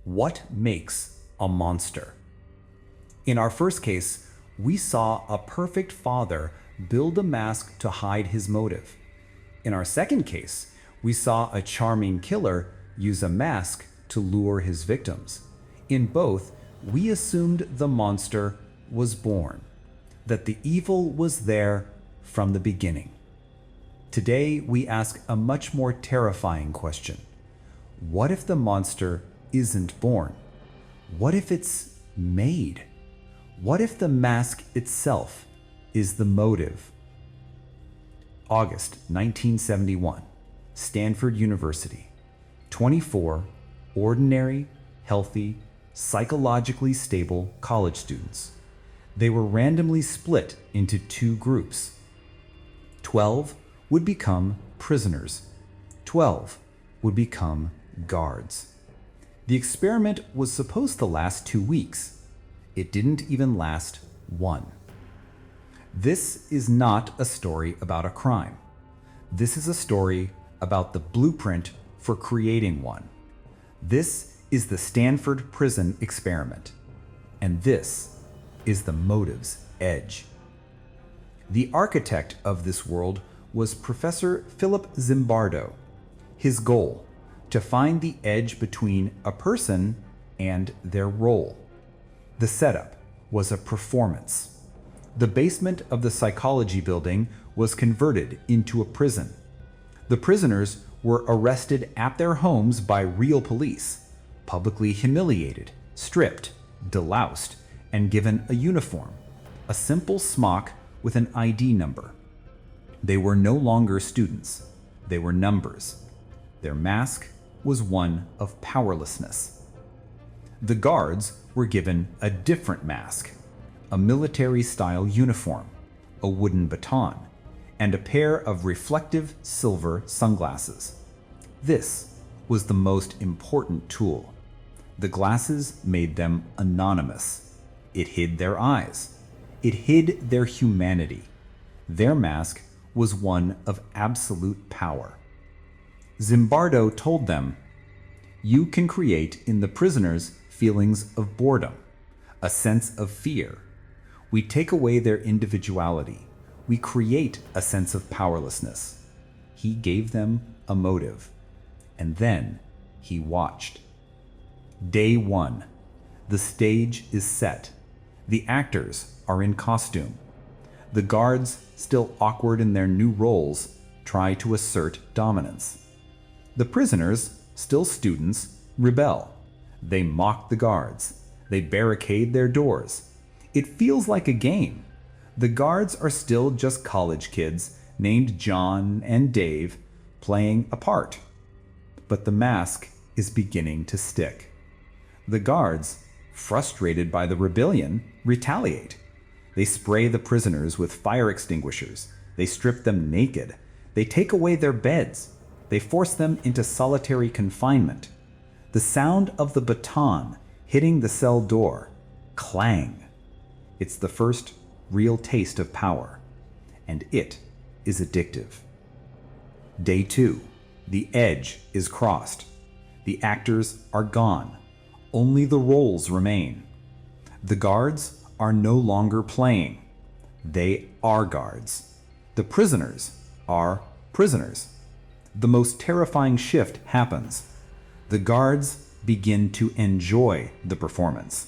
What makes a monster? In our first case, we saw a perfect father build a mask to hide his motive. In our second case, we saw a charming killer use a mask to lure his victims. In both, we assumed the monster was born, that the evil was there from the beginning. Today, we ask a much more terrifying question. What if the monster isn't born? What if it's made? What if the mask itself is the motive? August 1971, Stanford University. 24 ordinary, healthy, psychologically stable college students. They were randomly split into two groups. 12 would become prisoners. 12 would become guards. The experiment was supposed to last 2 weeks. It didn't even last one. This is not a story about a crime. This is a story about the blueprint for creating one. This is the Stanford Prison Experiment. And this is the motive's edge. The architect of this world was Professor Philip Zimbardo. His goal, to find the edge between a person and their role. The setup was a performance. The basement of the psychology building was converted into a prison. The prisoners were arrested at their homes by real police, publicly humiliated, stripped, deloused, and given a uniform, a simple smock with an ID number. They were no longer students. They were numbers. Their mask was one of powerlessness. The guards were given a different mask, a military-style uniform, a wooden baton, and a pair of reflective silver sunglasses. This was the most important tool. The glasses made them anonymous. It hid their eyes. It hid their humanity. Their mask was one of absolute power. Zimbardo told them, "You can create in the prisoners feelings of boredom, a sense of fear. We take away their individuality. We create a sense of powerlessness." He gave them a motive, and then he watched. Day 1. The stage is set. The actors are in costume. The guards, still awkward in their new roles, try to assert dominance. The prisoners, still students, rebel. They mock the guards. They barricade their doors. It feels like a game. The guards are still just college kids named John and Dave playing a part. But the mask is beginning to stick. The guards, frustrated by the rebellion, retaliate. They spray the prisoners with fire extinguishers. They strip them naked. They take away their beds. They force them into solitary confinement. The sound of the baton hitting the cell door, clang. It's the first real taste of power, and it is addictive. Day 2. The edge is crossed. The actors are gone. Only the roles remain. The guards are no longer playing. They are guards. The prisoners are prisoners. The most terrifying shift happens. The guards begin to enjoy the performance.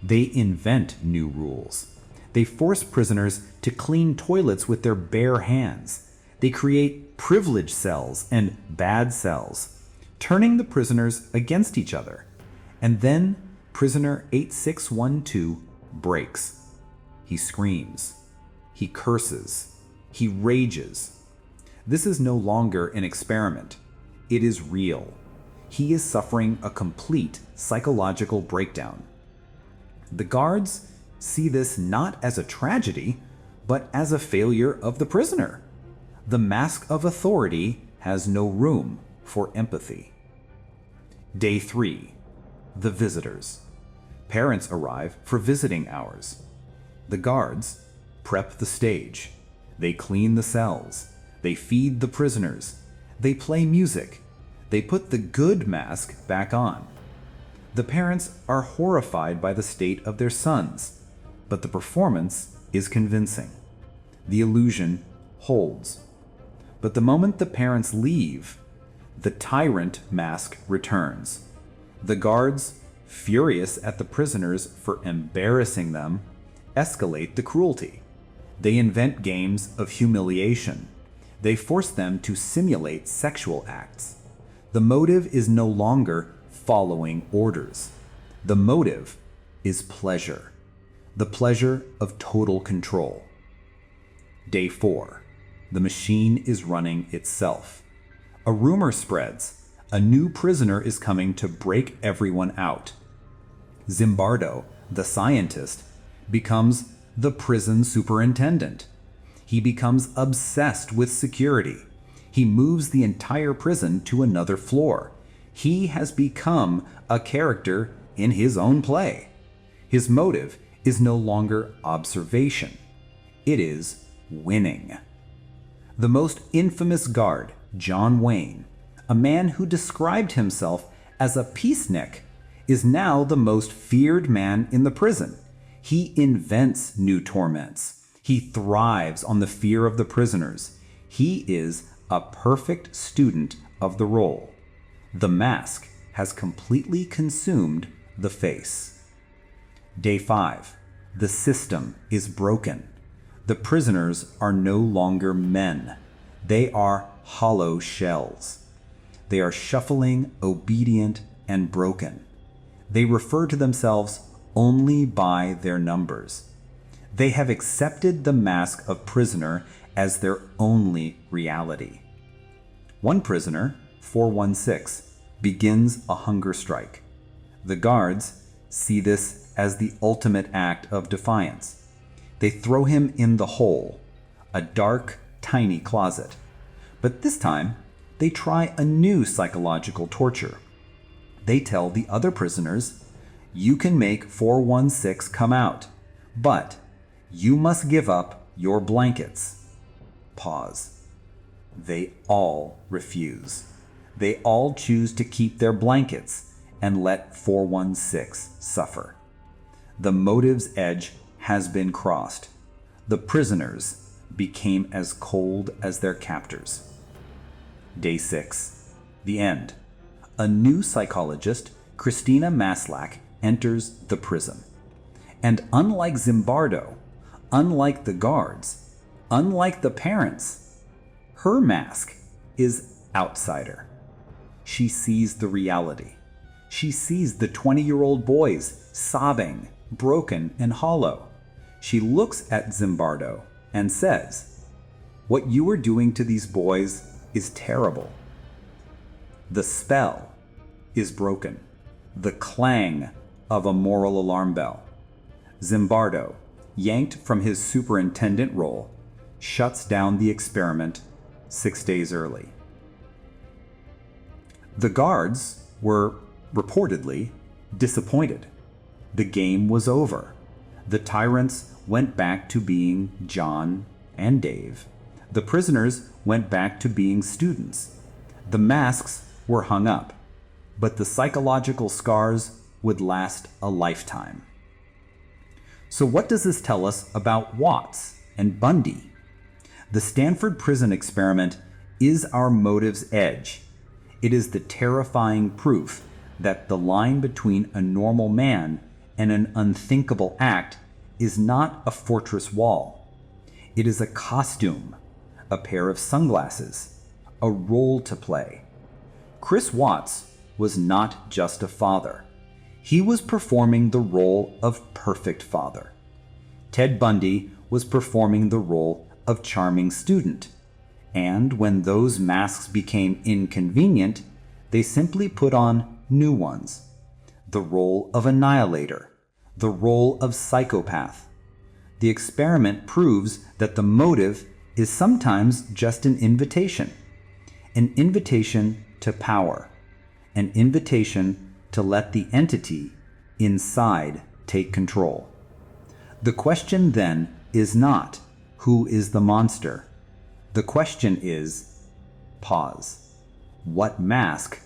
They invent new rules. They force prisoners to clean toilets with their bare hands. They create privilege cells and bad cells, turning the prisoners against each other. And then prisoner 8612 breaks. He screams. He curses. He rages. This is no longer an experiment. It is real. He is suffering a complete psychological breakdown. The guards see this not as a tragedy, but as a failure of the prisoner. The mask of authority has no room for empathy. Day 3. The visitors. Parents arrive for visiting hours. The guards prep the stage. They clean the cells. They feed the prisoners. They play music. They put the good mask back on. The parents are horrified by the state of their sons, but the performance is convincing. The illusion holds. But the moment the parents leave, the tyrant mask returns. The guards, furious at the prisoners for embarrassing them, escalate the cruelty. They invent games of humiliation. They force them to simulate sexual acts. The motive is no longer following orders. The motive is pleasure. The pleasure of total control. Day 4. The machine is running itself. A rumor spreads. A new prisoner is coming to break everyone out. Zimbardo, the scientist, becomes the prison superintendent. He becomes obsessed with security. He moves the entire prison to another floor. He has become a character in his own play. His motive is no longer observation. It is winning. The most infamous guard, John Wayne, a man who described himself as a peacenik, is now the most feared man in the prison. He invents new torments. He thrives on the fear of the prisoners. He is a perfect student of the role. The mask has completely consumed the face. Day 5. The system is broken. The prisoners are no longer men. They are hollow shells. They are shuffling, obedient, and broken. They refer to themselves only by their numbers. They have accepted the mask of prisoner as their only reality. One prisoner, 416, begins a hunger strike. The guards see this as the ultimate act of defiance. They throw him in the hole, a dark, tiny closet. But this time, they try a new psychological torture. They tell the other prisoners, "You can make 416 come out, but you must give up your blankets." Pause. They all refuse. They all choose to keep their blankets and let 416 suffer. The motive's edge has been crossed. The prisoners became as cold as their captors. Day 6. The end. A new psychologist, Christina Maslach, enters the prison. And unlike Zimbardo, unlike the guards, unlike the parents, her mask is outsider. She sees the reality. She sees the 20-year-old boys sobbing, broken and hollow. She looks at Zimbardo and says, "What you are doing to these boys is terrible." The spell is broken. The clang of a moral alarm bell. Zimbardo, yanked from his superintendent role, shuts down the experiment 6 days early. The guards were reportedly disappointed. The game was over. The tyrants went back to being John and Dave. The prisoners went back to being students. The masks were hung up, but the psychological scars would last a lifetime. So what does this tell us about Watts and Bundy? The Stanford Prison Experiment is our motive's edge. It is the terrifying proof that the line between a normal man and an unthinkable act is not a fortress wall. It is a costume, a pair of sunglasses, a role to play. Chris Watts was not just a father. He was performing the role of perfect father. Ted Bundy was performing the role of charming student. And when those masks became inconvenient, they simply put on new ones. The role of annihilator, the role of psychopath. The experiment proves that the motive is sometimes just an invitation to power, an invitation to let the entity inside take control. The question then is not, who is the monster? The question is, pause. What mask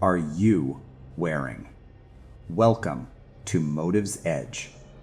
are you wearing? Welcome to Motive's Edge.